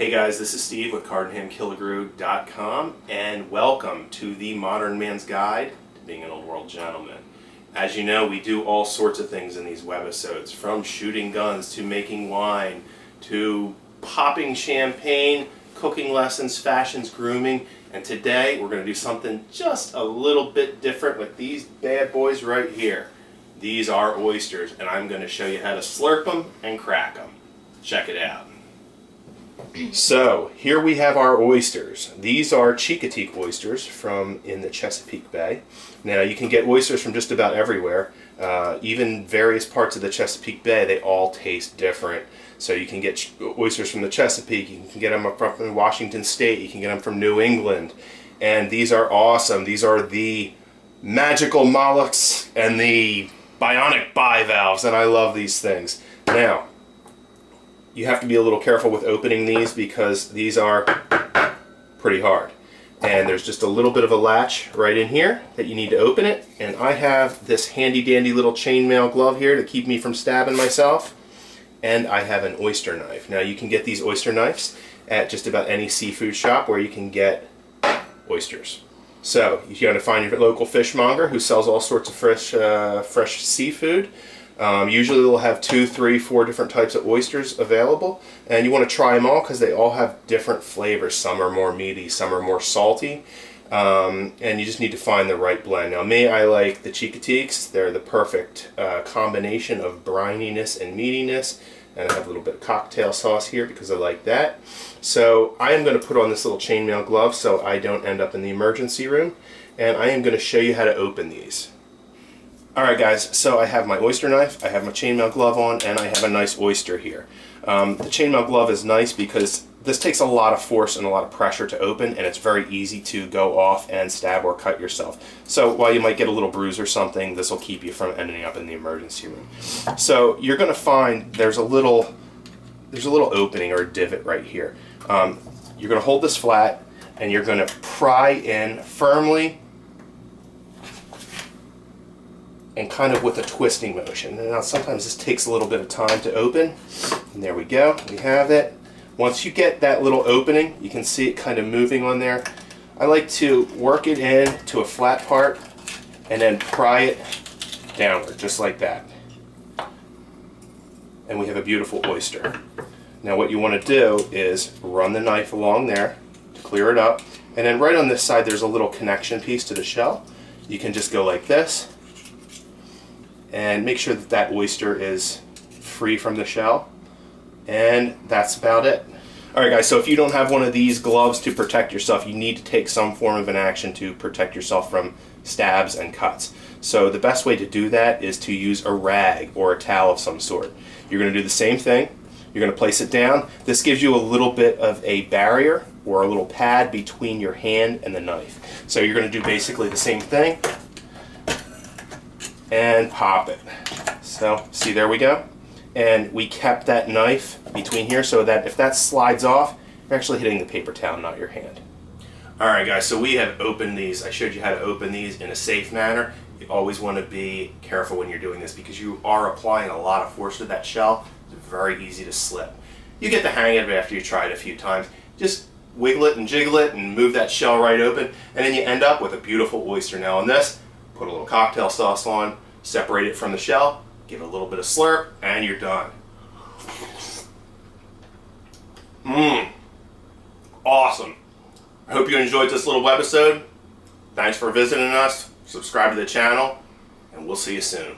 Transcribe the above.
Hey guys, this is Steve with CardandHamKilligrew.com, and welcome to the Modern Man's Guide to Being an Old World Gentleman. As you know, we do all sorts of things in these webisodes, from shooting guns to making wine to popping champagne, cooking lessons, fashions, grooming, and today we're going to do something just a little bit different with these bad boys right here. These are oysters, and I'm going to show you how to slurp them and crack them. Check it out. So here we have our oysters. These are Chincoteague oysters from in the Chesapeake Bay. Now you can get oysters from just about everywhere. Even various parts of the Chesapeake Bay, they all taste different. So you can get oysters from the Chesapeake, you can get them from Washington State, you can get them from New England. And these are awesome. These are the magical mollusks and the bionic bivalves, and I love these things. Now, you have to be a little careful with opening these because these are pretty hard. And there's just a little bit of a latch right in here that you need to open it. And I have this handy dandy little chainmail glove here to keep me from stabbing myself. And I have an oyster knife. Now you can get these oyster knives at just about any seafood shop where you can get oysters. So you're going to find your local fishmonger who sells all sorts of fresh seafood. Usually they'll have 2, 3, 4 different types of oysters available, and you want to try them all because they all have different flavors. Some are more meaty, some are more salty, and you just need to find the right blend. Now me, I like the Chincoteagues. They're the perfect combination of brininess and meatiness, and I have a little bit of cocktail sauce here because I like that. So I am going to put on this little chainmail glove so I don't end up in the emergency room, and I am going to show you how to open these. Alright guys, so I have my oyster knife, I have my chainmail glove on, and I have a nice oyster here. The chainmail glove is nice because this takes a lot of force and a lot of pressure to open, and it's very easy to go off and stab or cut yourself. So while you might get a little bruise or something, this will keep you from ending up in the emergency room. So you're going to find there's a little opening or a divot right here. You're going to hold this flat, and you're going to pry in firmly and kind of with a twisting motion. And now sometimes this takes a little bit of time to open. And there we go, we have it. Once you get that little opening, you can see it kind of moving on there. I like to work it in to a flat part and then pry it downward, just like that. And we have a beautiful oyster. Now what you want to do is run the knife along there to clear it up. And then right on this side there's a little connection piece to the shell. You can just go like this and make sure that that oyster is free from the shell, and that's about it. Alright guys, so if you don't have one of these gloves to protect yourself, you need to take some form of an action to protect yourself from stabs and cuts. So the best way to do that is to use a rag or a towel of some sort. You're going to do the same thing. You're going to place it down. This gives you a little bit of a barrier or a little pad between your hand and the knife. So you're going to do basically the same thing and pop it. So see, there we go, and we kept that knife between here so that if that slides off, you're actually hitting the paper towel, not your hand. Alright guys, so we have opened these. I showed you how to open these in a safe manner. You always want to be careful when you're doing this because you are applying a lot of force to that shell. It's very easy to slip. You get the hang of it after you try it a few times. Just wiggle it and jiggle it and move that shell right open, and then you end up with a beautiful oyster. Now on this, put a little cocktail sauce on, separate it from the shell, give it a little bit of slurp, and you're done. Awesome. I hope you enjoyed this little webisode. Thanks for visiting us. Subscribe to the channel, and we'll see you soon.